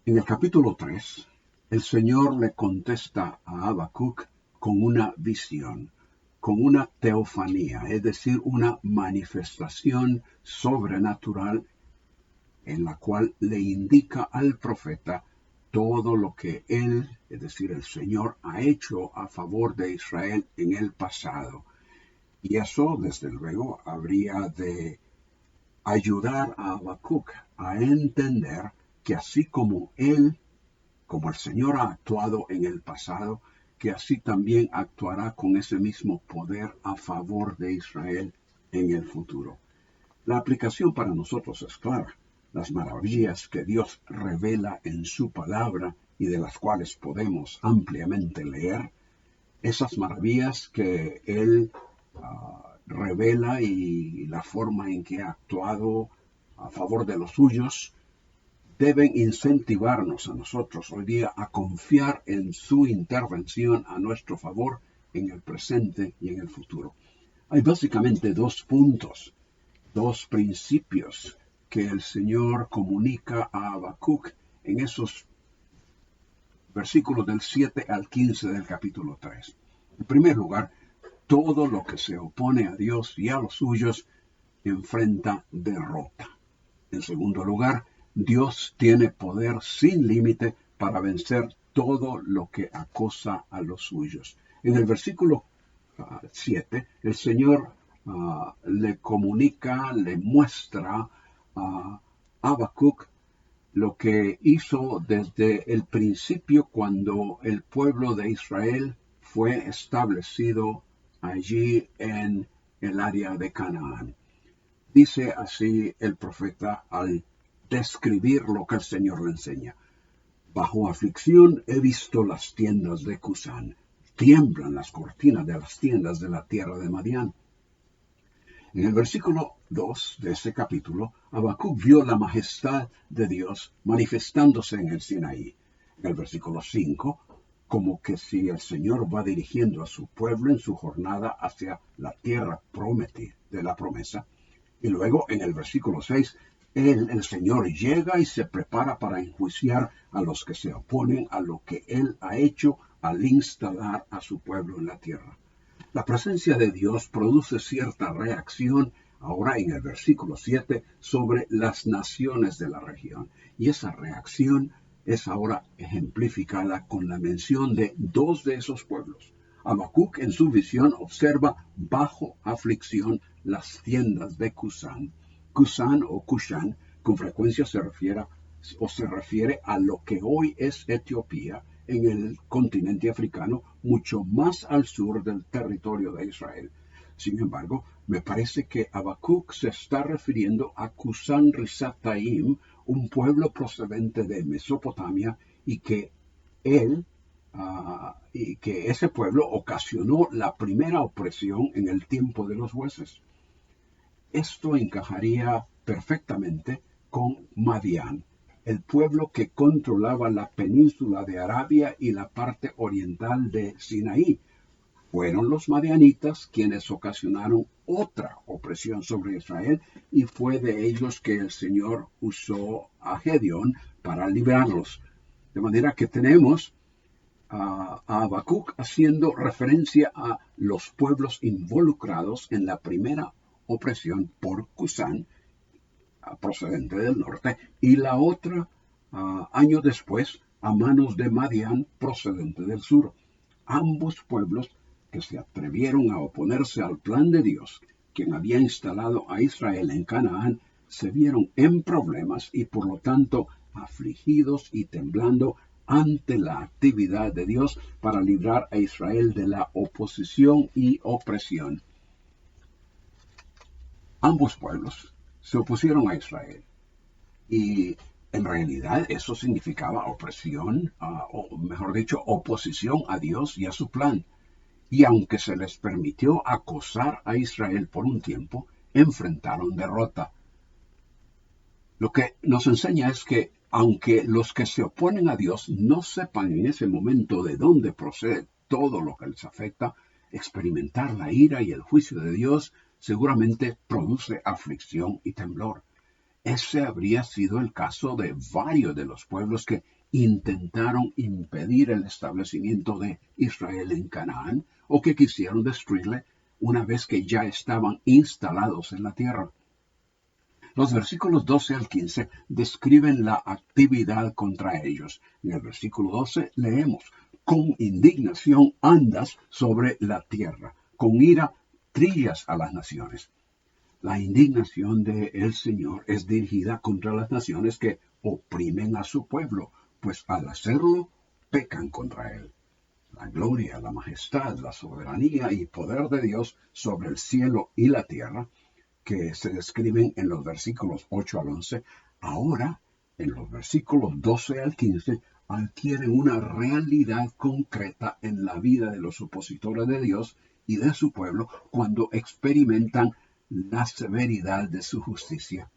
En el capítulo 3, el Señor le contesta a Habacuc con una visión, con una teofanía, es decir, una manifestación sobrenatural en la cual le indica al profeta todo lo que él, es decir, el Señor, ha hecho a favor de Israel en el pasado. Y eso, desde luego, habría de ayudar a Habacuc a entender que así como él, como el Señor ha actuado en el pasado, que así también actuará con ese mismo poder a favor de Israel en el futuro. La aplicación para nosotros es clara. Las maravillas que Dios revela en su palabra y de las cuales podemos ampliamente leer, esas maravillas que Él revela y la forma en que ha actuado a favor de los suyos, deben incentivarnos a nosotros hoy día a confiar en su intervención a nuestro favor en el presente y en el futuro. Hay básicamente dos puntos, dos principios que el Señor comunica a Habacuc en esos versículos del 7 al 15 del capítulo 3. En primer lugar, todo lo que se opone a Dios y a los suyos enfrenta derrota. En segundo lugar, Dios tiene poder sin límite para vencer todo lo que acosa a los suyos. En el versículo 7, el Señor le comunica, le muestra a Habacuc lo que hizo desde el principio cuando el pueblo de Israel fue establecido allí en el área de Canaán. Dice así el profeta al describir lo que el Señor le enseña. Bajo aflicción he visto las tiendas de Cusán. Tiemblan las cortinas de las tiendas de la tierra de Madián. En el versículo 2 de ese capítulo, Habacuc vio la majestad de Dios manifestándose en el Sinaí. En el versículo 5, como que si el Señor va dirigiendo a su pueblo en su jornada hacia la tierra prometida de la promesa. Y luego en el versículo 6, el Señor llega y se prepara para enjuiciar a los que se oponen a lo que Él ha hecho al instalar a su pueblo en la tierra. La presencia de Dios produce cierta reacción ahora en el versículo 7 sobre las naciones de la región. Y esa reacción es ahora ejemplificada con la mención de dos de esos pueblos. Habacuc en su visión observa bajo aflicción las tiendas de Cusán. Cusán o Cushan con frecuencia se refiere a lo que hoy es Etiopía en el continente africano, mucho más al sur del territorio de Israel. Sin embargo, me parece que Habacuc se está refiriendo a Cusán Risataim, un pueblo procedente de Mesopotamia, y que ese pueblo ocasionó la primera opresión en el tiempo de los jueces. Esto encajaría perfectamente con Madián, el pueblo que controlaba la península de Arabia y la parte oriental de Sinaí. Fueron los madianitas quienes ocasionaron otra opresión sobre Israel y fue de ellos que el Señor usó a Gedeón para librarlos. De manera que tenemos a Habacuc haciendo referencia a los pueblos involucrados en la primera opresión por Cusán, procedente del norte, y la otra, años después, a manos de Madián, procedente del sur. Ambos pueblos que se atrevieron a oponerse al plan de Dios, quien había instalado a Israel en Canaán, se vieron en problemas y por lo tanto afligidos y temblando ante la actividad de Dios para librar a Israel de la oposición y opresión. Ambos pueblos se opusieron a Israel y en realidad eso significaba opresión, o mejor dicho, oposición a Dios y a su plan. Y aunque se les permitió acosar a Israel por un tiempo, enfrentaron derrota. Lo que nos enseña es que aunque los que se oponen a Dios no sepan en ese momento de dónde procede todo lo que les afecta, experimentar la ira y el juicio de Dios seguramente produce aflicción y temblor. Ese habría sido el caso de varios de los pueblos que intentaron impedir el establecimiento de Israel en Canaán o que quisieron destruirle una vez que ya estaban instalados en la tierra. Los versículos 12 al 15 describen la actividad contra ellos. En el versículo 12 leemos: con indignación andas sobre la tierra, con ira trillas a las naciones. La indignación del Señor es dirigida contra las naciones que oprimen a su pueblo, pues al hacerlo pecan contra él. La gloria, la majestad, la soberanía y poder de Dios sobre el cielo y la tierra, que se describen en los versículos 8 al 11, ahora en los versículos 12 al 15 adquieren una realidad concreta en la vida de los opositores de Dios y de su pueblo cuando experimentan la severidad de su justicia.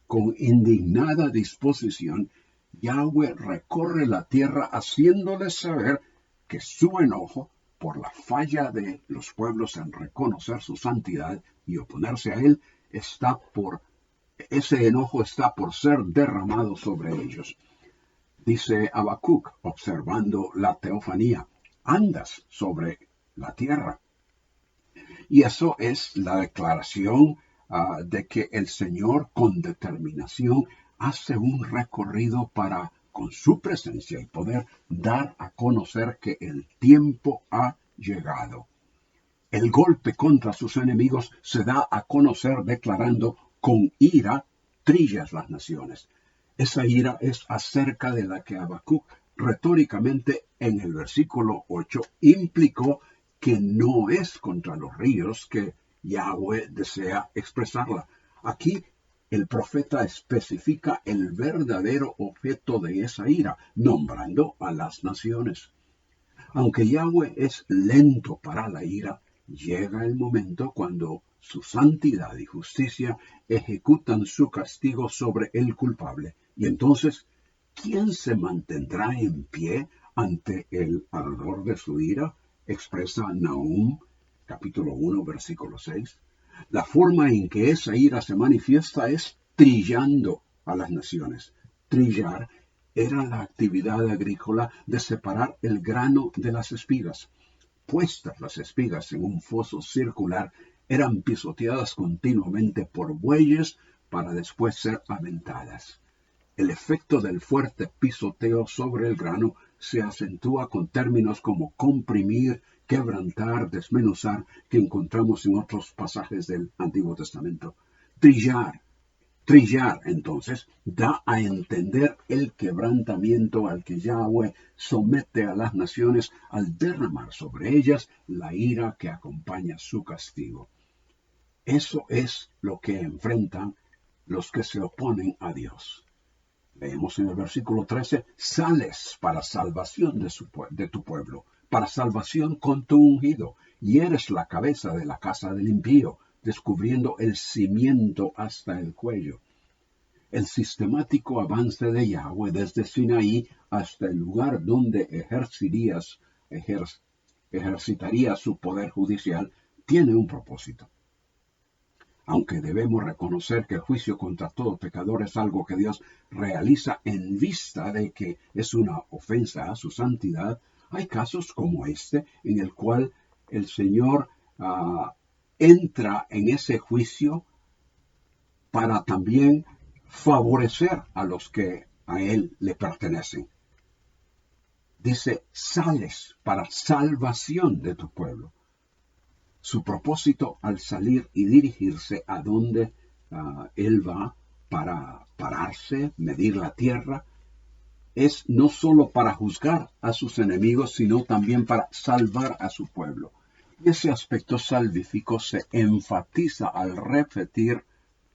Con indignada disposición, Yahweh recorre la tierra haciéndoles saber que su enojo por la falla de los pueblos en reconocer su santidad y oponerse a él, ese enojo está por ser derramado sobre ellos. Dice Habacuc, observando la teofanía: andas sobre la tierra. Y eso es la declaración de que el Señor con determinación hace un recorrido para, con su presencia y poder, dar a conocer que el tiempo ha llegado. El golpe contra sus enemigos se da a conocer declarando: con ira trillas las naciones. Esa ira es acerca de la que Habacuc retóricamente en el versículo 8 implicó que no es contra los ríos que Yahweh desea expresarla. Aquí el profeta especifica el verdadero objeto de esa ira, nombrando a las naciones. Aunque Yahweh es lento para la ira, llega el momento cuando su santidad y justicia ejecutan su castigo sobre el culpable. Y entonces, ¿quién se mantendrá en pie ante el ardor de su ira? Expresa Nahum, capítulo 1, versículo 6. La forma en que esa ira se manifiesta es trillando a las naciones. Trillar era la actividad agrícola de separar el grano de las espigas. Puestas las espigas en un foso circular, eran pisoteadas continuamente por bueyes para después ser aventadas. El efecto del fuerte pisoteo sobre el grano se acentúa con términos como comprimir, quebrantar, desmenuzar, que encontramos en otros pasajes del Antiguo Testamento. Trillar, entonces, da a entender el quebrantamiento al que Yahweh somete a las naciones al derramar sobre ellas la ira que acompaña su castigo. Eso es lo que enfrentan los que se oponen a Dios. Leemos en el versículo 13: sales para salvación de tu pueblo, para salvación con tu ungido, y eres la cabeza de la casa del impío, descubriendo el cimiento hasta el cuello. El sistemático avance de Yahweh desde Sinaí hasta el lugar donde ejercitaría su poder judicial tiene un propósito. Aunque debemos reconocer que el juicio contra todo pecador es algo que Dios realiza en vista de que es una ofensa a su santidad, hay casos como este en el cual el Señor entra en ese juicio para también favorecer a los que a Él le pertenecen. Dice: sales para salvación de tu pueblo. Su propósito al salir y dirigirse a donde Él va para pararse, medir la tierra, es no solo para juzgar a sus enemigos, sino también para salvar a su pueblo. Y ese aspecto salvífico se enfatiza al repetir: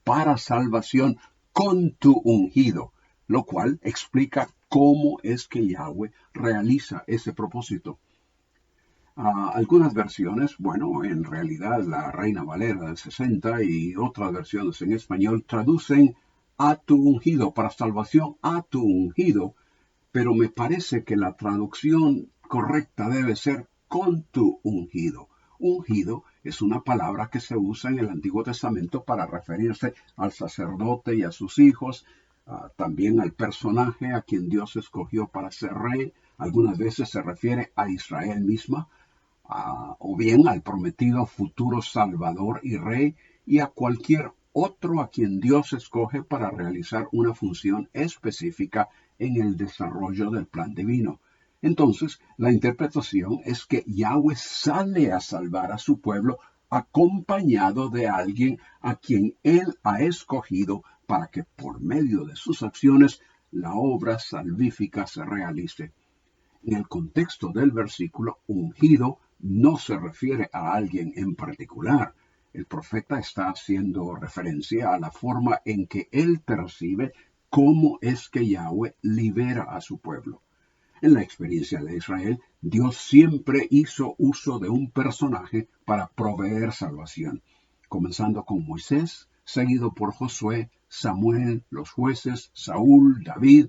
para salvación con tu ungido, lo cual explica cómo es que Yahweh realiza ese propósito. Algunas versiones, en realidad la Reina Valera del 60 y otras versiones en español traducen a tu ungido, para salvación a tu ungido, pero me parece que la traducción correcta debe ser con tu ungido. Ungido es una palabra que se usa en el Antiguo Testamento para referirse al sacerdote y a sus hijos, también al personaje a quien Dios escogió para ser rey. Algunas veces se refiere a Israel misma, o bien al prometido futuro Salvador y Rey, y a cualquier otro a quien Dios escoge para realizar una función específica en el desarrollo del plan divino. Entonces, la interpretación es que Yahweh sale a salvar a su pueblo acompañado de alguien a quien Él ha escogido para que por medio de sus acciones la obra salvífica se realice. En el contexto del versículo, ungido no se refiere a alguien en particular. El profeta está haciendo referencia a la forma en que él percibe cómo es que Yahweh libera a su pueblo. En la experiencia de Israel, Dios siempre hizo uso de un personaje para proveer salvación, comenzando con Moisés, seguido por Josué, Samuel, los jueces, Saúl, David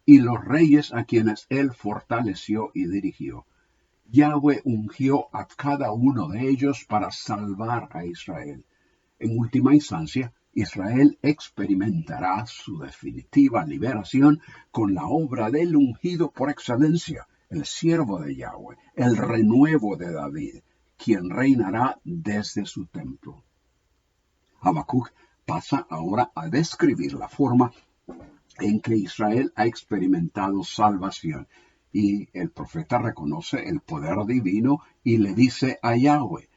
y los reyes a quienes él fortaleció y dirigió. Yahweh ungió a cada uno de ellos para salvar a Israel. En última instancia, Israel experimentará su definitiva liberación con la obra del ungido por excelencia, el siervo de Yahweh, el renuevo de David, quien reinará desde su templo. Habacuc pasa ahora a describir la forma en que Israel ha experimentado salvación. Y el profeta reconoce el poder divino y le dice a Yahweh: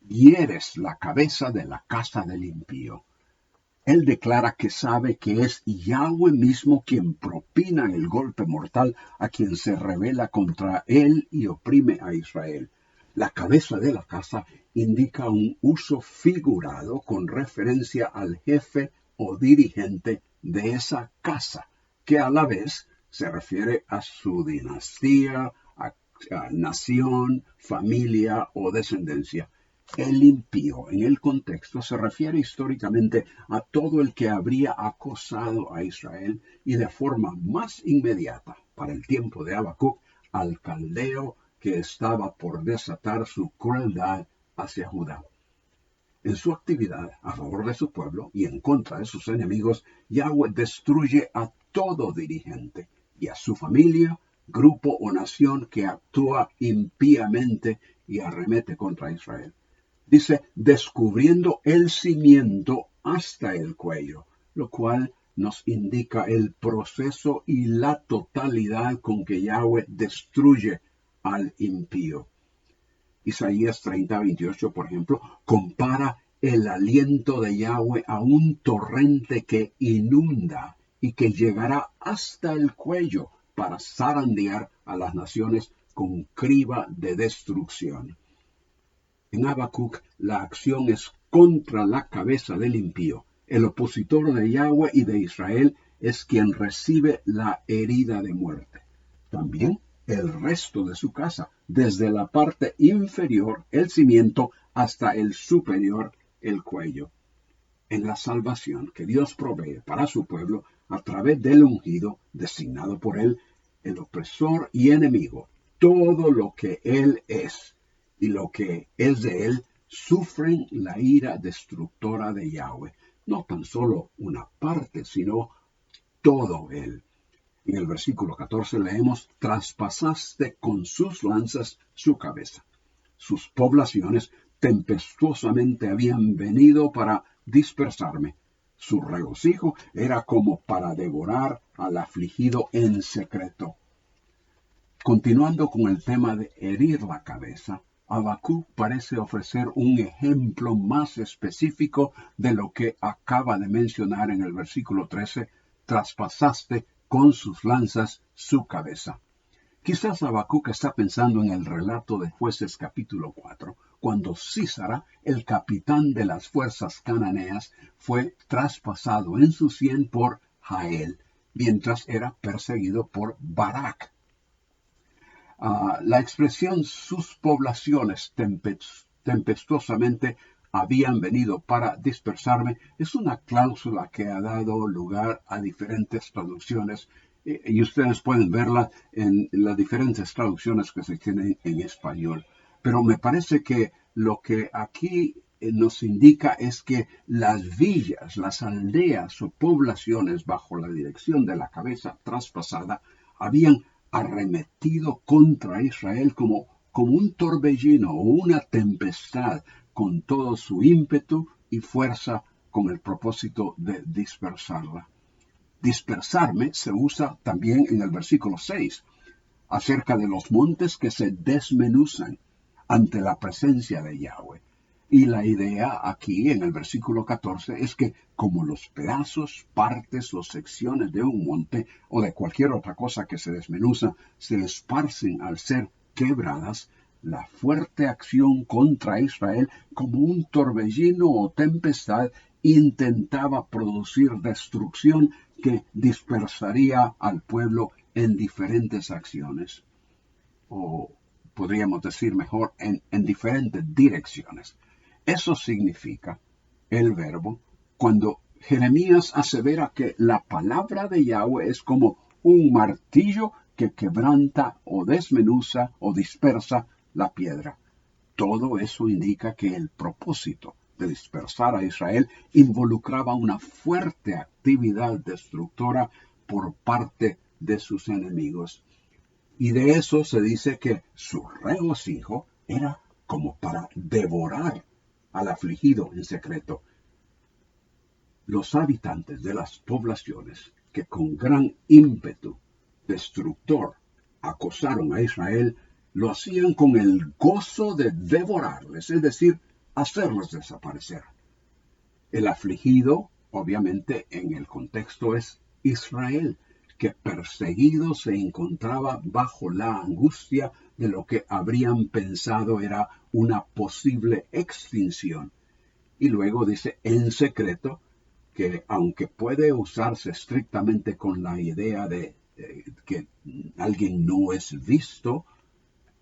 hieres la cabeza de la casa del impío. Él declara que sabe que es Yahweh mismo quien propina el golpe mortal a quien se rebela contra él y oprime a Israel. La cabeza de la casa indica un uso figurado con referencia al jefe o dirigente de esa casa, que a la vez se refiere a su dinastía, a nación, familia o descendencia. El impío, en el contexto, se refiere históricamente a todo el que habría acosado a Israel y de forma más inmediata, para el tiempo de Habacuc, al caldeo que estaba por desatar su crueldad hacia Judá. En su actividad a favor de su pueblo y en contra de sus enemigos, Yahweh destruye a todo dirigente y a su familia, grupo o nación que actúa impíamente y arremete contra Israel. Dice, descubriendo el cimiento hasta el cuello, lo cual nos indica el proceso y la totalidad con que Yahweh destruye al impío. Isaías 30:28, por ejemplo, compara el aliento de Yahweh a un torrente que inunda y que llegará hasta el cuello para zarandear a las naciones con criba de destrucción. En Habacuc, la acción es contra la cabeza del impío. El opositor de Yahweh y de Israel es quien recibe la herida de muerte. También el resto de su casa, desde la parte inferior, el cimiento, hasta el superior, el cuello. En la salvación que Dios provee para su pueblo a través del ungido, designado por él, el opresor y enemigo, todo lo que él es y lo que es de él, sufren la ira destructora de Yahweh. No tan solo una parte, sino todo él. En el versículo 14 leemos, traspasaste con sus lanzas su cabeza. Sus poblaciones tempestuosamente habían venido para dispersarme. Su regocijo era como para devorar al afligido en secreto. Continuando con el tema de herir la cabeza, Habacuc parece ofrecer un ejemplo más específico de lo que acaba de mencionar en el versículo 13, traspasaste con sus lanzas su cabeza. Quizás Habacuc está pensando en el relato de Jueces capítulo 4, cuando Sísara, el capitán de las fuerzas cananeas, fue traspasado en su sien por Jael, mientras era perseguido por Barak. La expresión sus poblaciones tempestuosamente habían venido para dispersarme es una cláusula que ha dado lugar a diferentes traducciones y ustedes pueden verla en las diferentes traducciones que se tienen en español. Pero me parece que lo que aquí nos indica es que las villas, las aldeas o poblaciones bajo la dirección de la cabeza traspasada habían arremetido contra Israel como un torbellino o una tempestad, con todo su ímpetu y fuerza, con el propósito de dispersarla. Dispersarme se usa también en el versículo 6, acerca de los montes que se desmenuzan ante la presencia de Yahweh. Y la idea aquí en el versículo 14 es que como los pedazos, partes o secciones de un monte o de cualquier otra cosa que se desmenuza se esparcen al ser quebradas, la fuerte acción contra Israel, como un torbellino o tempestad, intentaba producir destrucción que dispersaría al pueblo en diferentes acciones, o podríamos decir mejor, en diferentes direcciones. Eso significa el verbo cuando Jeremías asevera que la palabra de Yahweh es como un martillo que quebranta o desmenuza o dispersa la piedra. Todo eso indica que el propósito de dispersar a Israel involucraba una fuerte actividad destructora por parte de sus enemigos. Y de eso se dice que su regocijo era como para devorar al afligido en secreto. Los habitantes de las poblaciones que con gran ímpetu destructor acosaron a Israel, lo hacían con el gozo de devorarles, es decir, hacerlos desaparecer. El afligido, obviamente, en el contexto es Israel, que perseguido se encontraba bajo la angustia de lo que habrían pensado era una posible extinción. Y luego dice en secreto, que aunque puede usarse estrictamente con la idea de que alguien no es visto,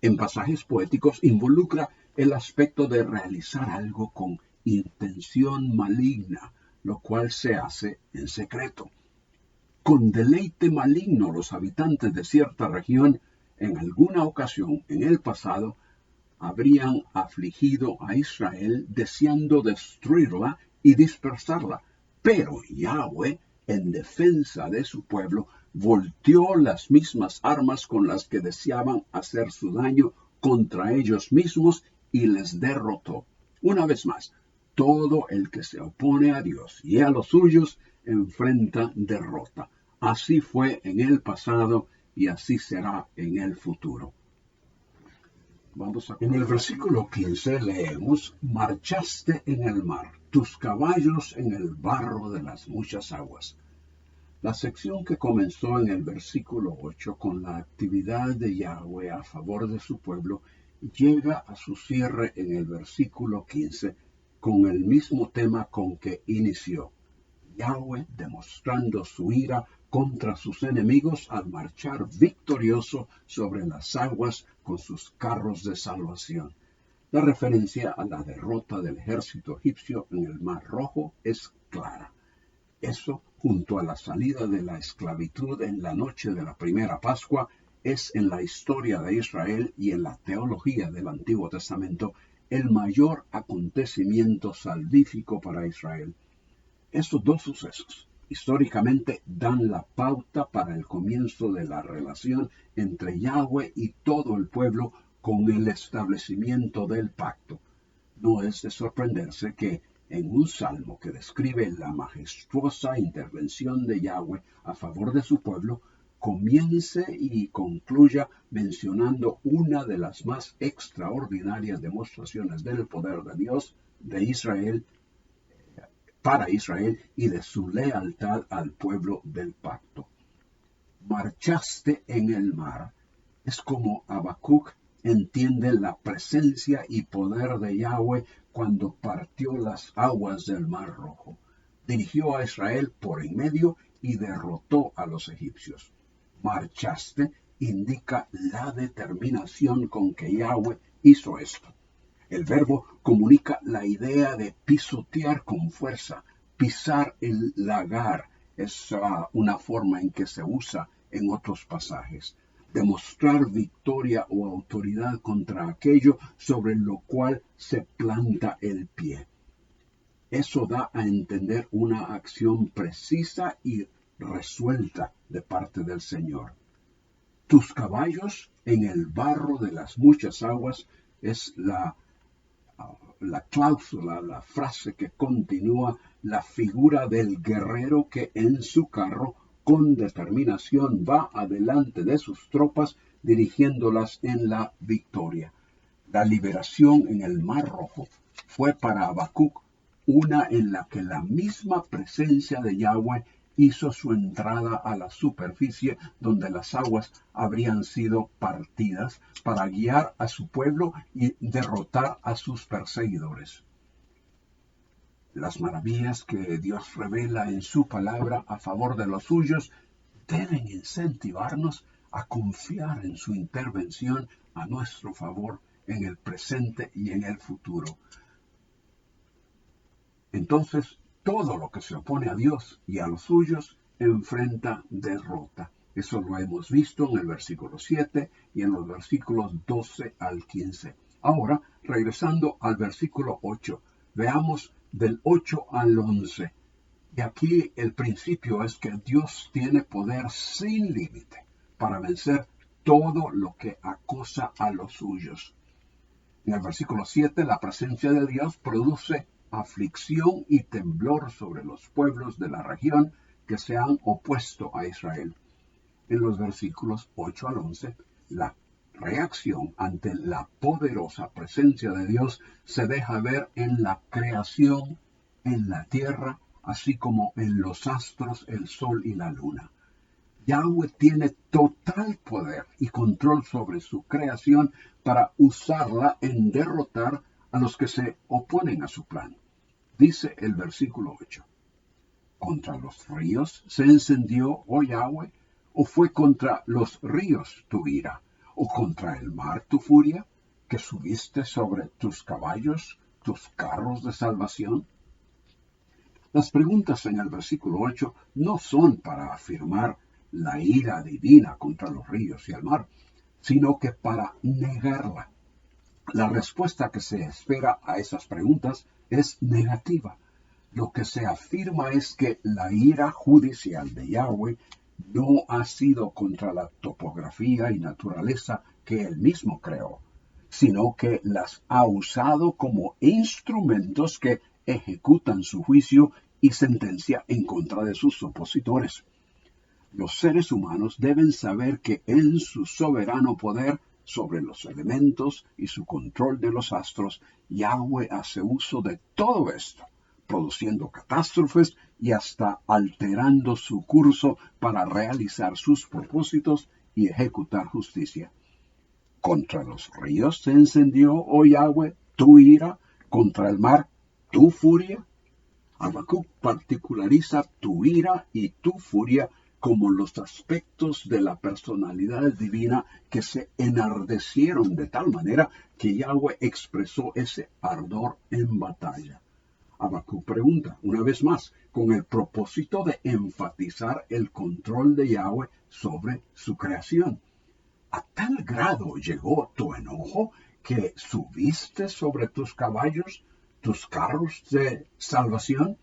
en pasajes poéticos involucra el aspecto de realizar algo con intención maligna, lo cual se hace en secreto. Con deleite maligno los habitantes de cierta región en alguna ocasión en el pasado habrían afligido a Israel deseando destruirla y dispersarla. Pero Yahweh, en defensa de su pueblo, volteó las mismas armas con las que deseaban hacer su daño contra ellos mismos y les derrotó. Una vez más, todo el que se opone a Dios y a los suyos enfrenta derrota. Así fue en el pasado y así será en el futuro. En el versículo 15 leemos: marchaste en el mar, tus caballos en el barro de las muchas aguas. La sección que comenzó en el versículo 8 con la actividad de Yahweh a favor de su pueblo llega a su cierre en el versículo 15 con el mismo tema con que inició. Yahweh demostrando su ira contra sus enemigos al marchar victorioso sobre las aguas con sus carros de salvación. La referencia a la derrota del ejército egipcio en el Mar Rojo es clara. Eso, junto a la salida de la esclavitud en la noche de la primera Pascua, es en la historia de Israel y en la teología del Antiguo Testamento el mayor acontecimiento salvífico para Israel. Estos dos sucesos históricamente dan la pauta para el comienzo de la relación entre Yahweh y todo el pueblo con el establecimiento del pacto. No es de sorprenderse que en un salmo que describe la majestuosa intervención de Yahweh a favor de su pueblo, comience y concluya mencionando una de las más extraordinarias demostraciones del poder de Dios de Israel, para Israel y de su lealtad al pueblo del pacto. Marchaste en el mar. Es como Habacuc entiende la presencia y poder de Yahweh cuando partió las aguas del Mar Rojo. Dirigió a Israel por en medio y derrotó a los egipcios. Marchaste indica la determinación con que Yahweh hizo esto. El verbo comunica la idea de pisotear con fuerza, pisar el lagar. Es una forma en que se usa en otros pasajes. demostrar victoria o autoridad contra aquello sobre lo cual se planta el pie. Eso da a entender una acción precisa y resuelta de parte del Señor. Tus caballos en el barro de las muchas aguas es la cláusula, la frase que continúa la figura del guerrero que en su carro con determinación va adelante de sus tropas dirigiéndolas en la victoria. La liberación en el Mar Rojo fue para Habacuc una en la que la misma presencia de Yahweh hizo su entrada a la superficie donde las aguas habrían sido partidas para guiar a su pueblo y derrotar a sus perseguidores. Las maravillas que Dios revela en su palabra a favor de los suyos deben incentivarnos a confiar en su intervención a nuestro favor en el presente y en el futuro. Entonces, todo lo que se opone a Dios y a los suyos enfrenta derrota. Eso lo hemos visto en el versículo 7 y en los versículos 12 al 15. Ahora, regresando al versículo 8, veamos del 8 al 11. Y aquí el principio es que Dios tiene poder sin límite para vencer todo lo que acosa a los suyos. En el versículo 7, la presencia de Dios produce aflicción y temblor sobre los pueblos de la región que se han opuesto a Israel. En los versículos 8 al 11, la reacción ante la poderosa presencia de Dios se deja ver en la creación, en la tierra, así como en los astros, el sol y la luna. Yahweh tiene total poder y control sobre su creación para usarla en derrotar a los que se oponen a su plan. Dice el versículo 8, ¿contra los ríos se encendió, oh Yahweh? ¿O fue contra los ríos tu ira? ¿O contra el mar tu furia, que subiste sobre tus caballos, tus carros de salvación? Las preguntas en el versículo 8 no son para afirmar la ira divina contra los ríos y el mar, sino que para negarla. La respuesta que se espera a esas preguntas es negativa. Lo que se afirma es que la ira judicial de Yahweh no ha sido contra la topografía y naturaleza que él mismo creó, sino que las ha usado como instrumentos que ejecutan su juicio y sentencia en contra de sus opositores. Los seres humanos deben saber que en su soberano poder sobre los elementos y su control de los astros, Yahweh hace uso de todo esto, produciendo catástrofes y hasta alterando su curso para realizar sus propósitos y ejecutar justicia. Contra los ríos se encendió, oh Yahweh, tu ira, contra el mar, tu furia. Habacuc particulariza tu ira y tu furia como los aspectos de la personalidad divina que se enardecieron de tal manera que Yahweh expresó ese ardor en batalla. Habacuc pregunta, una vez más, con el propósito de enfatizar el control de Yahweh sobre su creación. ¿A tal grado llegó tu enojo que subiste sobre tus caballos, tus carros de salvación?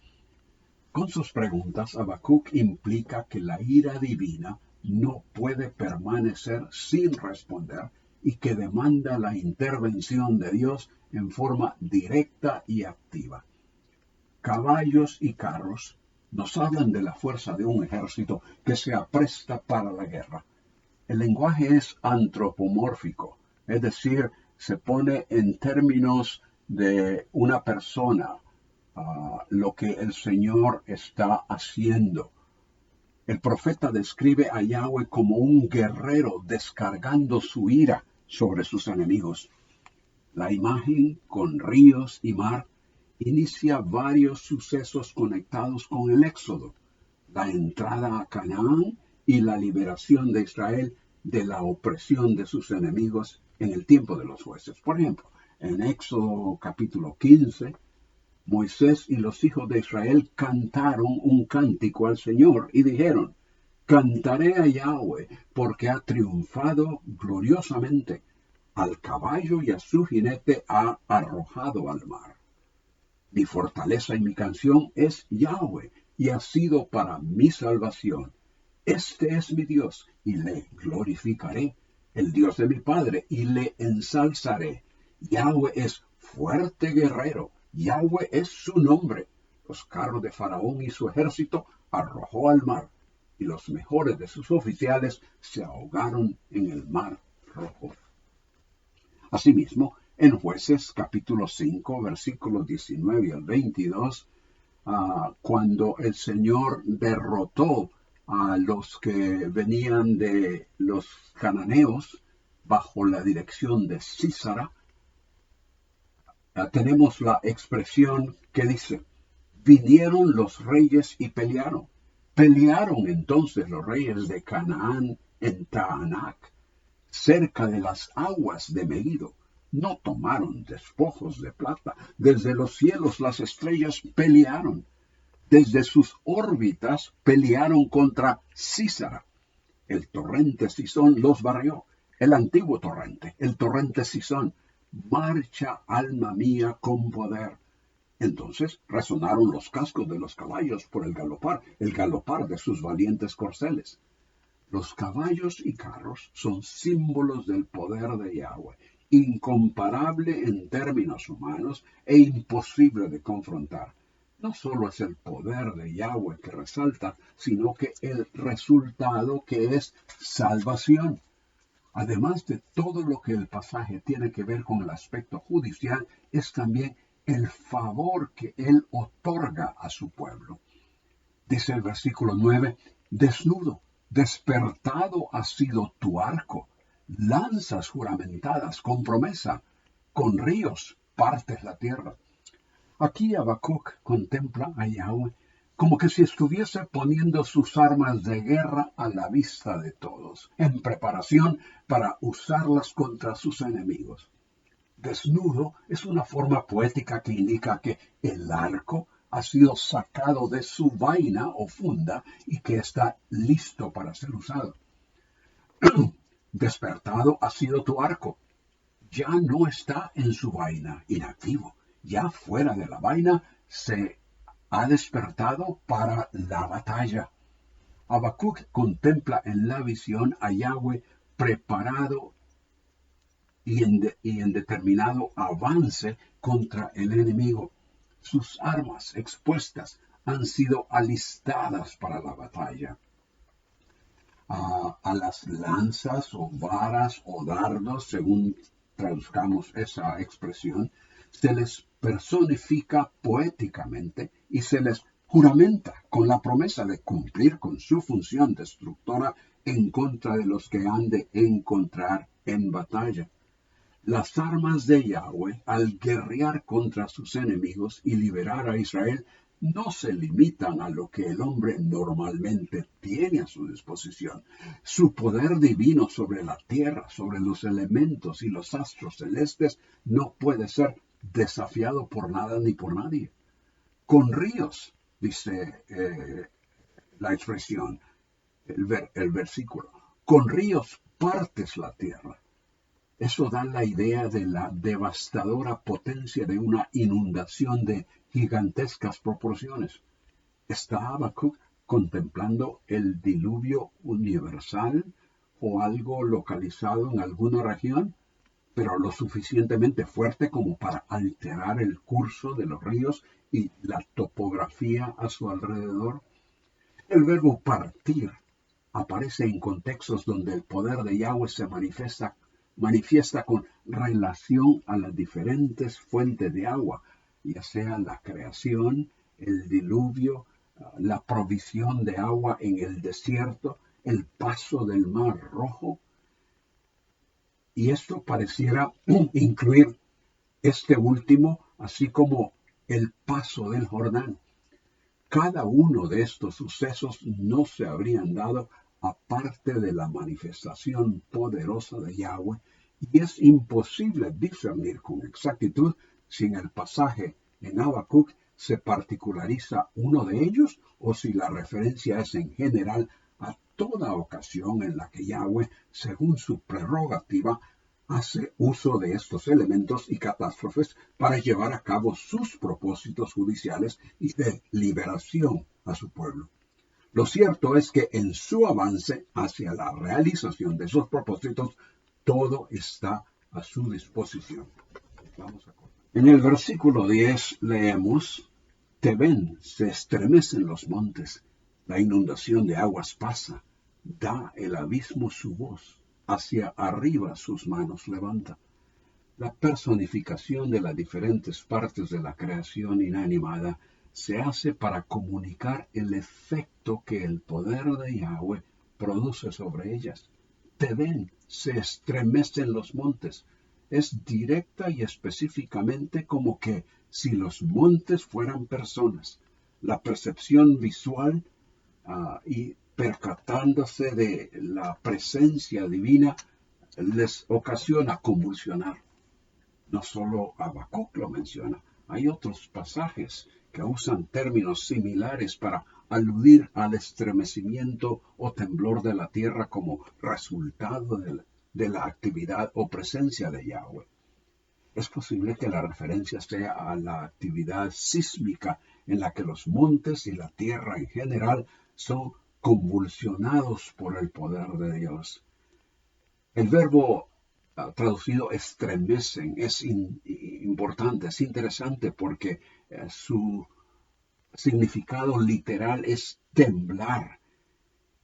Con sus preguntas, Habacuc implica que la ira divina no puede permanecer sin responder y que demanda la intervención de Dios en forma directa y activa. Caballos y carros nos hablan de la fuerza de un ejército que se apresta para la guerra. El lenguaje es antropomórfico, es decir, se pone en términos de una persona, lo que el Señor está haciendo. El profeta describe a Yahweh como un guerrero descargando su ira sobre sus enemigos. La imagen con ríos y mar inicia varios sucesos conectados con el Éxodo, la entrada a Canaán y la liberación de Israel de la opresión de sus enemigos en el tiempo de los jueces. Por ejemplo, en Éxodo capítulo 15, Moisés y los hijos de Israel cantaron un cántico al Señor y dijeron, Cantaré a Yahweh porque ha triunfado gloriosamente. Al caballo y a su jinete ha arrojado al mar. Mi fortaleza y mi canción es Yahweh, y ha sido para mi salvación. Este es mi Dios, y le glorificaré, el Dios de mi Padre, y le ensalzaré. Yahweh es fuerte guerrero, Yahweh es su nombre. Los carros de Faraón y su ejército arrojó al mar, y los mejores de sus oficiales se ahogaron en el mar rojo. Asimismo, en Jueces capítulo 5, versículos 19 al 22, cuando el Señor derrotó a los que venían de los cananeos bajo la dirección de Sísara, tenemos la expresión que dice, vinieron los reyes y pelearon. Pelearon entonces los reyes de Canaán en Taanac, cerca de las aguas de Megiddo. No tomaron despojos de plata. Desde los cielos las estrellas pelearon. Desde sus órbitas pelearon contra Sísara. El torrente Sison los barrió. El antiguo torrente, el torrente Sison. Marcha, alma mía, con poder. Entonces resonaron los cascos de los caballos por el galopar de sus valientes corceles. Los caballos y carros son símbolos del poder de Yahweh, incomparable en términos humanos e imposible de confrontar. No solo es el poder de Yahweh que resalta, sino que el resultado que es salvación. Además de todo lo que el pasaje tiene que ver con el aspecto judicial, es también el favor que él otorga a su pueblo. Dice el versículo 9, desnudo, despertado ha sido tu arco, lanzas juramentadas con promesa, con ríos partes la tierra. Aquí Habacuc contempla a Yahweh como que si estuviese poniendo sus armas de guerra a la vista de todos, en preparación para usarlas contra sus enemigos. Desnudo es una forma poética que indica que el arco ha sido sacado de su vaina o funda y que está listo para ser usado. Despertado ha sido tu arco. Ya no está en su vaina, inactivo. Ya fuera de la vaina se ha despertado para la batalla. Habacuc contempla en la visión a Yahweh preparado y en determinado avance contra el enemigo. Sus armas expuestas han sido alistadas para la batalla. A las lanzas o varas o dardos, según traduzcamos esa expresión, se les personifica poéticamente y se les juramenta con la promesa de cumplir con su función destructora en contra de los que han de encontrar en batalla. Las armas de Yahweh, al guerrear contra sus enemigos y liberar a Israel, no se limitan a lo que el hombre normalmente tiene a su disposición. Su poder divino sobre la tierra, sobre los elementos y los astros celestes, no puede ser desafiado por nada ni por nadie. Con ríos, dice la expresión, el versículo, con ríos partes la tierra. Eso da la idea de la devastadora potencia de una inundación de gigantescas proporciones. ¿Está Habacuc contemplando el diluvio universal o algo localizado en alguna región, pero lo suficientemente fuerte como para alterar el curso de los ríos y la topografía a su alrededor? El verbo partir aparece en contextos donde el poder de Yahweh se manifiesta con relación a las diferentes fuentes de agua, ya sea la creación, el diluvio, la provisión de agua en el desierto, el paso del mar rojo. Y esto pareciera incluir este último, así como el paso del Jordán. Cada uno de estos sucesos no se habrían dado aparte de la manifestación poderosa de Yahweh, y es imposible discernir con exactitud si en el pasaje en Habacuc se particulariza uno de ellos o si la referencia es en general a toda ocasión en la que Yahweh, según su prerrogativa, hace uso de estos elementos y catástrofes para llevar a cabo sus propósitos judiciales y de liberación a su pueblo. Lo cierto es que en su avance hacia la realización de esos propósitos, todo está a su disposición. En el versículo 10 leemos: Te ven, se estremecen los montes, la inundación de aguas pasa, da el abismo su voz, hacia arriba sus manos levanta. La personificación de las diferentes partes de la creación inanimada se hace para comunicar el efecto que el poder de Yahweh produce sobre ellas. Te ven, se estremecen los montes. Es directa y específicamente como que si los montes fueran personas. La percepción visual y percatándose de la presencia divina les ocasiona convulsionar. No solo Habacuc lo menciona, hay otros pasajes que usan términos similares para aludir al estremecimiento o temblor de la tierra como resultado de la actividad o presencia de Yahweh. Es posible que la referencia sea a la actividad sísmica en la que los montes y la tierra en general son convulsionados por el poder de Dios. El verbo traducido estremecen es importante, es interesante porque su significado literal es temblar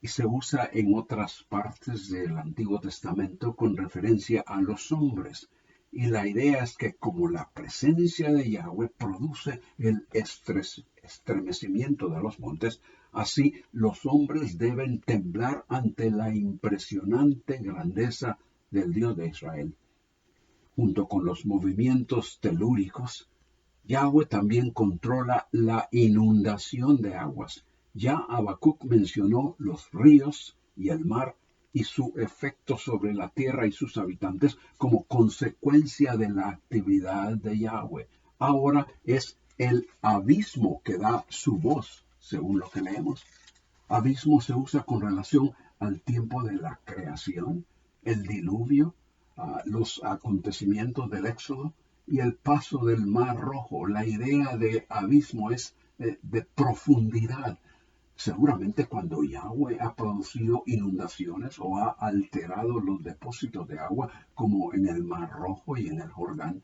y se usa en otras partes del Antiguo Testamento con referencia a los hombres. Y la idea es que como la presencia de Yahweh produce el estremecimiento de los montes, así los hombres deben temblar ante la impresionante grandeza del Dios de Israel. Junto con los movimientos telúricos, Yahweh también controla la inundación de aguas. Ya Habacuc mencionó los ríos y el mar y su efecto sobre la tierra y sus habitantes como consecuencia de la actividad de Yahweh. Ahora es el abismo que da su voz, según lo que leemos. Abismo se usa con relación al tiempo de la creación, el diluvio, los acontecimientos del Éxodo y el paso del Mar Rojo. La idea de abismo es de profundidad. Seguramente cuando Yahweh ha producido inundaciones o ha alterado los depósitos de agua, como en el Mar Rojo y en el Jordán,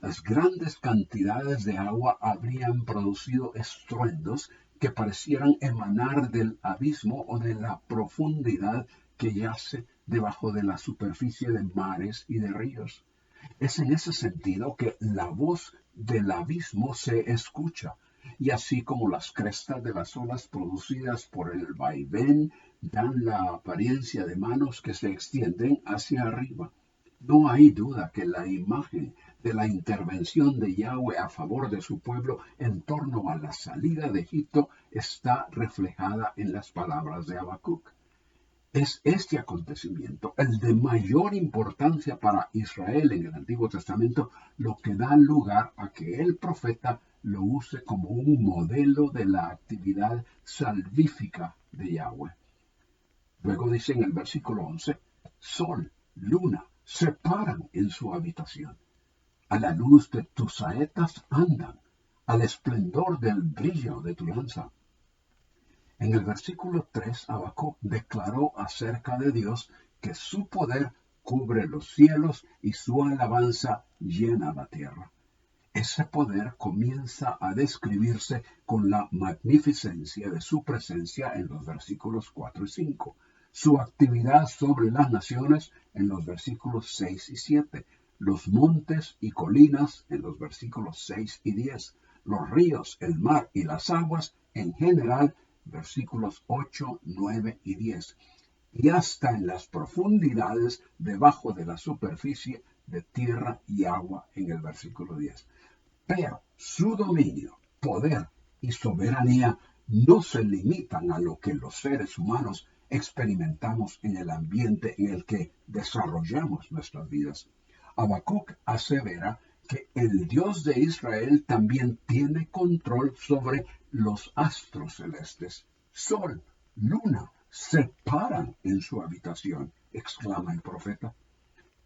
las grandes cantidades de agua habrían producido estruendos que parecieran emanar del abismo o de la profundidad que yace debajo de la superficie de mares y de ríos. Es en ese sentido que la voz del abismo se escucha, y así como las crestas de las olas producidas por el vaivén dan la apariencia de manos que se extienden hacia arriba. No hay duda que la imagen de la intervención de Yahweh a favor de su pueblo en torno a la salida de Egipto está reflejada en las palabras de Habacuc. Es este acontecimiento, el de mayor importancia para Israel en el Antiguo Testamento, lo que da lugar a que el profeta lo use como un modelo de la actividad salvífica de Yahweh. Luego dice en el versículo 11, sol, luna, se paran en su habitación. A la luz de tus saetas andan, al esplendor del brillo de tu lanza. En el versículo 3, Habacuc declaró acerca de Dios que su poder cubre los cielos y su alabanza llena la tierra. Ese poder comienza a describirse con la magnificencia de su presencia en los versículos 4 y 5, su actividad sobre las naciones en los versículos 6 y 7, los montes y colinas en los versículos 6 y 10, los ríos, el mar y las aguas en general, versículos 8, 9 y 10, y hasta en las profundidades debajo de la superficie de tierra y agua en el versículo 10. Pero su dominio, poder y soberanía no se limitan a lo que los seres humanos experimentamos en el ambiente en el que desarrollamos nuestras vidas. Habacuc asevera que el Dios de Israel también tiene control sobre los astros celestes, sol, luna, se paran en su habitación, exclama el profeta.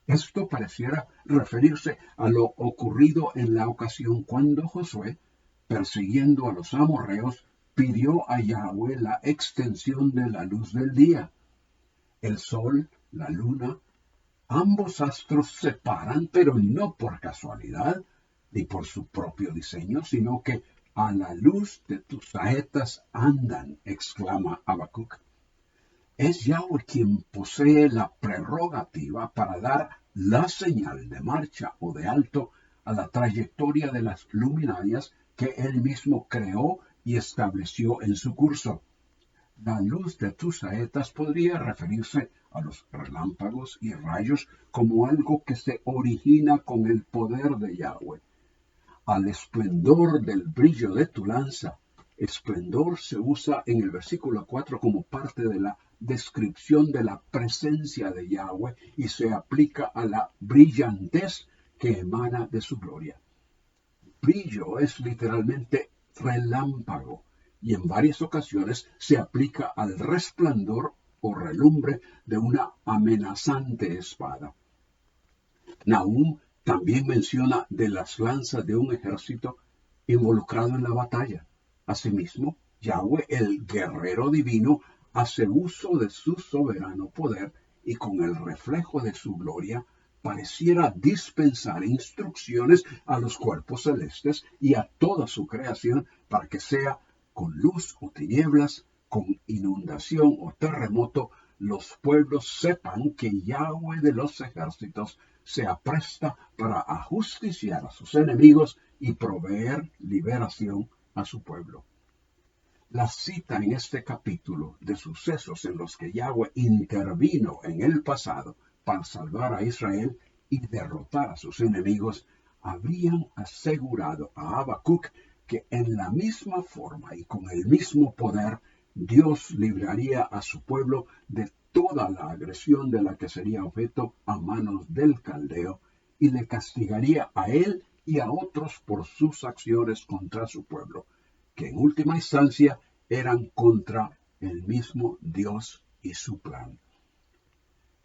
Esto pareciera referirse a lo ocurrido en la ocasión cuando Josué, persiguiendo a los amorreos, pidió a Yahweh la extensión de la luz del día. El sol, la luna, ambos astros se paran, pero no por casualidad, ni por su propio diseño, sino que a la luz de tus saetas andan, exclama Habacuc. Es Yahweh quien posee la prerrogativa para dar la señal de marcha o de alto a la trayectoria de las luminarias que él mismo creó y estableció en su curso. La luz de tus saetas podría referirse a los relámpagos y rayos como algo que se origina con el poder de Yahweh. Al esplendor del brillo de tu lanza. Esplendor se usa en el versículo 4 como parte de la descripción de la presencia de Yahweh y se aplica a la brillantez que emana de su gloria. Brillo es literalmente relámpago y en varias ocasiones se aplica al resplandor o relumbre de una amenazante espada. Nahum también menciona de las lanzas de un ejército involucrado en la batalla. Asimismo, Yahweh, el guerrero divino, hace uso de su soberano poder y con el reflejo de su gloria pareciera dispensar instrucciones a los cuerpos celestes y a toda su creación para que sea con luz o tinieblas, con inundación o terremoto, los pueblos sepan que Yahweh de los ejércitos se apresta para ajusticiar a sus enemigos y proveer liberación a su pueblo. La cita en este capítulo de sucesos en los que Yahweh intervino en el pasado para salvar a Israel y derrotar a sus enemigos, habrían asegurado a Habacuc que en la misma forma y con el mismo poder Dios libraría a su pueblo de toda la agresión de la que sería objeto a manos del caldeo y le castigaría a él y a otros por sus acciones contra su pueblo, que en última instancia eran contra el mismo Dios y su plan.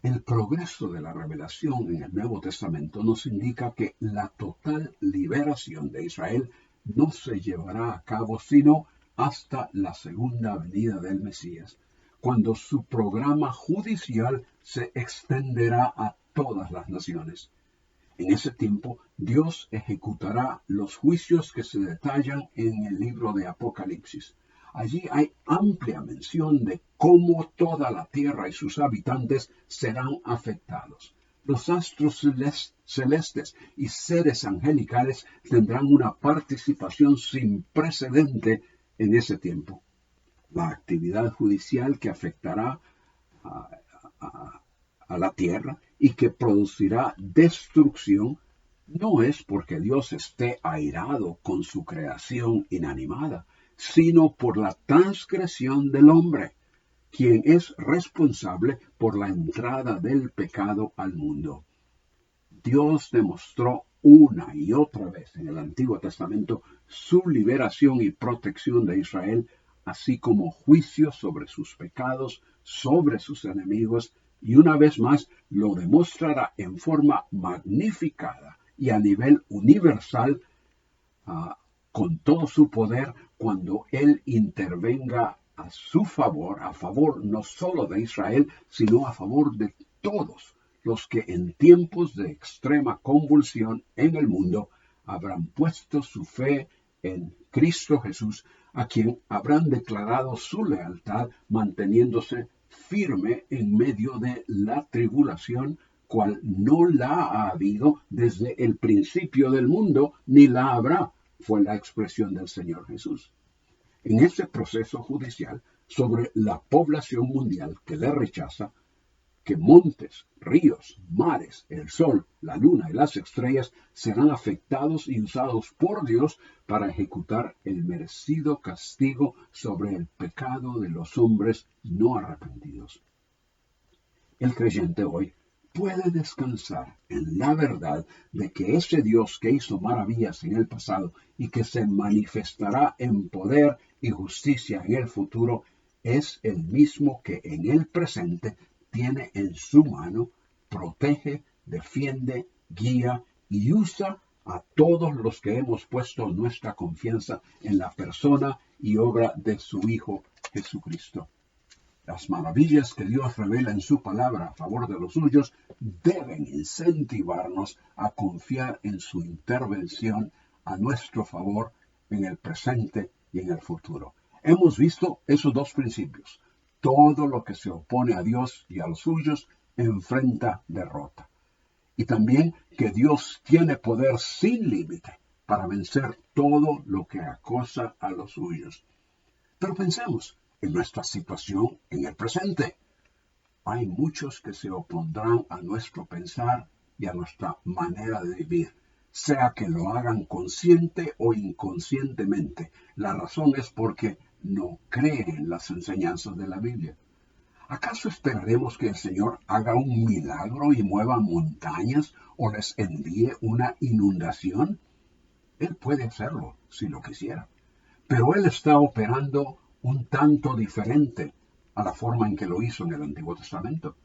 El progreso de la revelación en el Nuevo Testamento nos indica que la total liberación de Israel no se llevará a cabo sino hasta la segunda venida del Mesías, cuando su programa judicial se extenderá a todas las naciones. En ese tiempo, Dios ejecutará los juicios que se detallan en el libro de Apocalipsis. Allí hay amplia mención de cómo toda la tierra y sus habitantes serán afectados. Los astros celestes y seres angelicales tendrán una participación sin precedente en ese tiempo. La actividad judicial que afectará a la tierra y que producirá destrucción no es porque Dios esté airado con su creación inanimada, sino por la transgresión del hombre, quien es responsable por la entrada del pecado al mundo. Dios demostró una y otra vez en el Antiguo Testamento su liberación y protección de Israel, así como juicio sobre sus pecados, sobre sus enemigos, y una vez más lo demostrará en forma magnificada y a nivel universal con todo su poder cuando Él intervenga a su favor, a favor no solo de Israel, sino a favor de todos los que en tiempos de extrema convulsión en el mundo habrán puesto su fe en Cristo Jesús, a quien habrán declarado su lealtad manteniéndose firme en medio de la tribulación, cual no la ha habido desde el principio del mundo, ni la habrá, fue la expresión del Señor Jesús. En ese proceso judicial sobre la población mundial que le rechaza, que montes, ríos, mares, el sol, la luna y las estrellas serán afectados y usados por Dios para ejecutar el merecido castigo sobre el pecado de los hombres no arrepentidos. El creyente hoy puede descansar en la verdad de que ese Dios que hizo maravillas en el pasado y que se manifestará en poder y justicia en el futuro es el mismo que en el presente tiene en su mano, protege, defiende, guía y usa a todos los que hemos puesto nuestra confianza en la persona y obra de su Hijo Jesucristo. Las maravillas que Dios revela en su palabra a favor de los suyos deben incentivarnos a confiar en su intervención a nuestro favor en el presente y en el futuro. Hemos visto esos dos principios. Todo lo que se opone a Dios y a los suyos enfrenta derrota. Y también que Dios tiene poder sin límite para vencer todo lo que acosa a los suyos. Pero pensemos en nuestra situación en el presente. Hay muchos que se opondrán a nuestro pensar y a nuestra manera de vivir, sea que lo hagan consciente o inconscientemente. La razón es porque no creen las enseñanzas de la Biblia. ¿Acaso esperaremos que el Señor haga un milagro y mueva montañas o les envíe una inundación? Él puede hacerlo si lo quisiera, pero Él está operando un tanto diferente a la forma en que lo hizo en el Antiguo Testamento.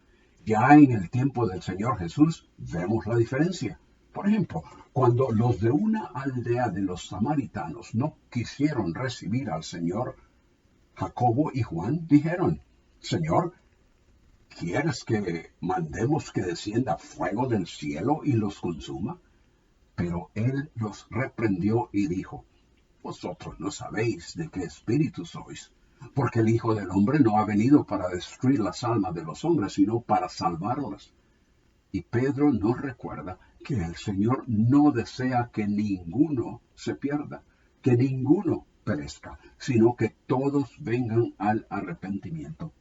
Ya en el tiempo del Señor Jesús vemos la diferencia. Por ejemplo, cuando los de una aldea de los samaritanos no quisieron recibir al Señor, Jacobo y Juan dijeron: Señor, ¿quieres que mandemos que descienda fuego del cielo y los consuma? Pero Él los reprendió y dijo: Vosotros no sabéis de qué espíritu sois, porque el Hijo del Hombre no ha venido para destruir las almas de los hombres, sino para salvarlas. Y Pedro nos recuerda que el Señor no desea que ninguno se pierda, que ninguno perezca, sino que todos vengan al arrepentimiento.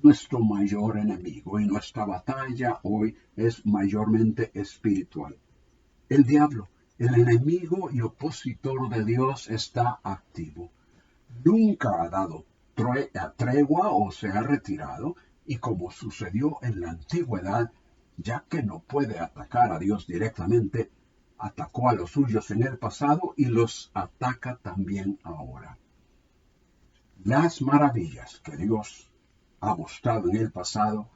Nuestro mayor enemigo y nuestra batalla hoy es mayormente espiritual. El diablo, el enemigo y opositor de Dios, está activo. Nunca ha dado tregua o se ha retirado, y como sucedió en la antigüedad, ya que no puede atacar a Dios directamente, atacó a los suyos en el pasado y los ataca también ahora. Las maravillas que Dios ha mostrado en el pasado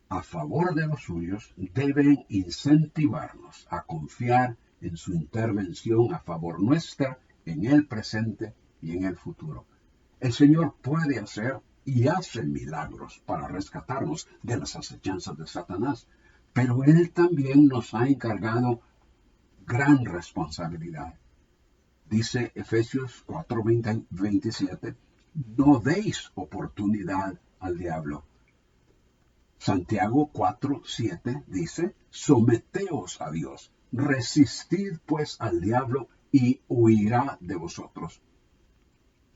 a favor de los suyos deben incentivarnos a confiar en su intervención a favor nuestra en el presente y en el futuro. El Señor puede hacer y hace milagros para rescatarnos de las acechanzas de Satanás, pero Él también nos ha encargado gran responsabilidad. Dice Efesios 4:27, no deis oportunidad al diablo. Santiago 4:7 dice, someteos a Dios, resistid pues al diablo y huirá de vosotros.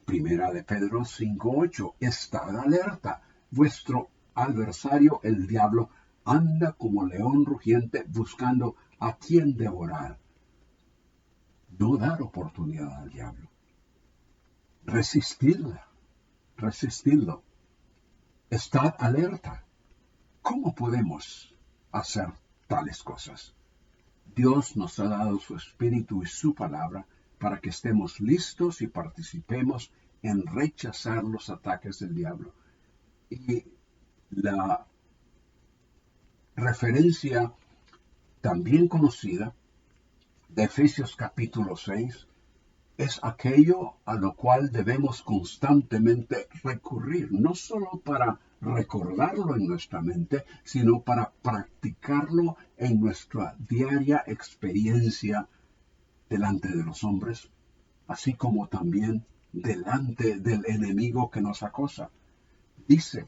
Primera de Pedro 5:8, estad alerta, vuestro adversario el diablo anda como león rugiente buscando a quien devorar. No dar oportunidad al diablo. Resistidlo. Estad alerta. ¿Cómo podemos hacer tales cosas? Dios nos ha dado su Espíritu y su palabra para que estemos listos y participemos en rechazar los ataques del diablo. Y la referencia también conocida de Efesios capítulo 6 es aquello a lo cual debemos constantemente recurrir, no solo para recordarlo en nuestra mente, sino para practicarlo en nuestra diaria experiencia delante de los hombres, así como también delante del enemigo que nos acosa. Dice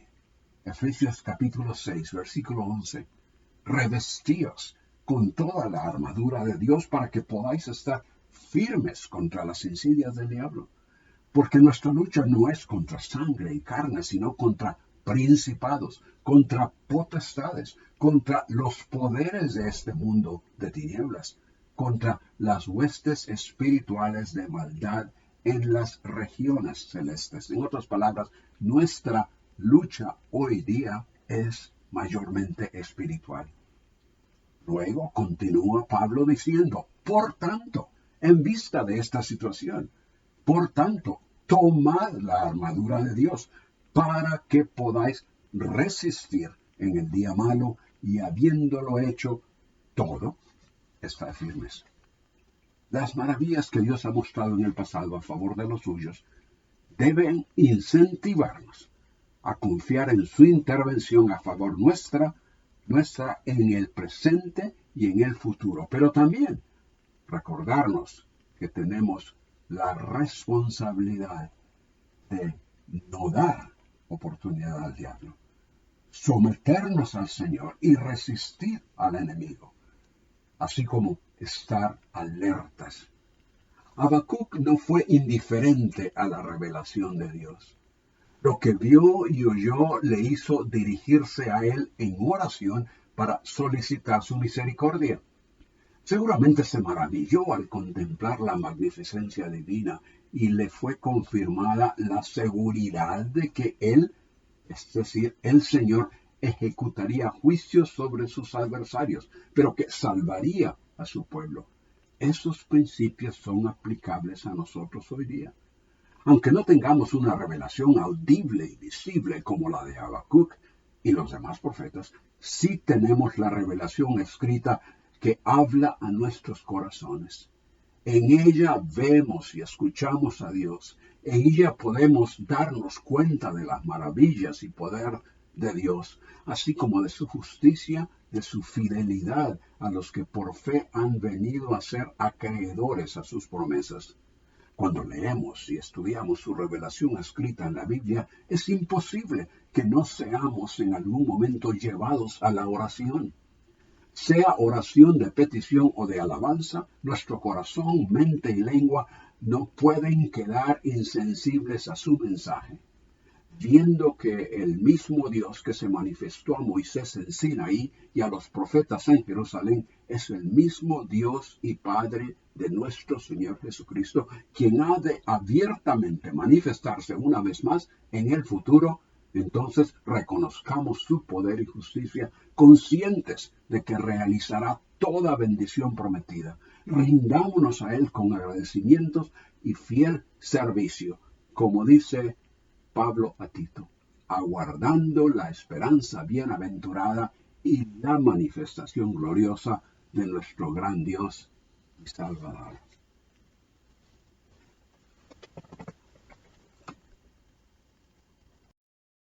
Efesios capítulo 6, versículo 11, revestíos con toda la armadura de Dios para que podáis estar firmes contra las insidias del diablo. Porque nuestra lucha no es contra sangre y carne, sino contra principados, contra potestades, contra los poderes de este mundo de tinieblas, contra las huestes espirituales de maldad en las regiones celestes. En otras palabras, nuestra lucha hoy día es mayormente espiritual. Luego continúa Pablo diciendo, por tanto, en vista de esta situación, por tanto, tomad la armadura de Dios para que podáis resistir en el día malo y habiéndolo hecho todo, estar firmes. Las maravillas que Dios ha mostrado en el pasado a favor de los suyos deben incentivarnos a confiar en su intervención a favor nuestra en el presente y en el futuro, pero también recordarnos que tenemos la responsabilidad de no dar oportunidad al diablo, someternos al Señor y resistir al enemigo, así como estar alertas. Habacuc no fue indiferente a la revelación de Dios. Lo que vio y oyó le hizo dirigirse a él en oración para solicitar su misericordia. Seguramente se maravilló al contemplar la magnificencia divina y le fue confirmada la seguridad de que él, es decir, el Señor, ejecutaría juicios sobre sus adversarios, pero que salvaría a su pueblo. Esos principios son aplicables a nosotros hoy día. Aunque no tengamos una revelación audible y visible como la de Habacuc y los demás profetas, sí tenemos la revelación escrita que habla a nuestros corazones. En ella vemos y escuchamos a Dios. En ella podemos darnos cuenta de las maravillas y poder de Dios, así como de su justicia, de su fidelidad a los que por fe han venido a ser acreedores a sus promesas. Cuando leemos y estudiamos su revelación escrita en la Biblia, es imposible que no seamos en algún momento llevados a la oración. Sea oración de petición o de alabanza, nuestro corazón, mente y lengua no pueden quedar insensibles a su mensaje. Viendo que el mismo Dios que se manifestó a Moisés en Sinaí y a los profetas en Jerusalén es el mismo Dios y Padre de nuestro Señor Jesucristo, quien ha de abiertamente manifestarse una vez más en el futuro, entonces reconozcamos su poder y justicia, conscientes de que realizará toda bendición prometida. Rindámonos a Él con agradecimientos y fiel servicio, como dice Pablo a Tito, aguardando la esperanza bienaventurada y la manifestación gloriosa de nuestro gran Dios y Salvador.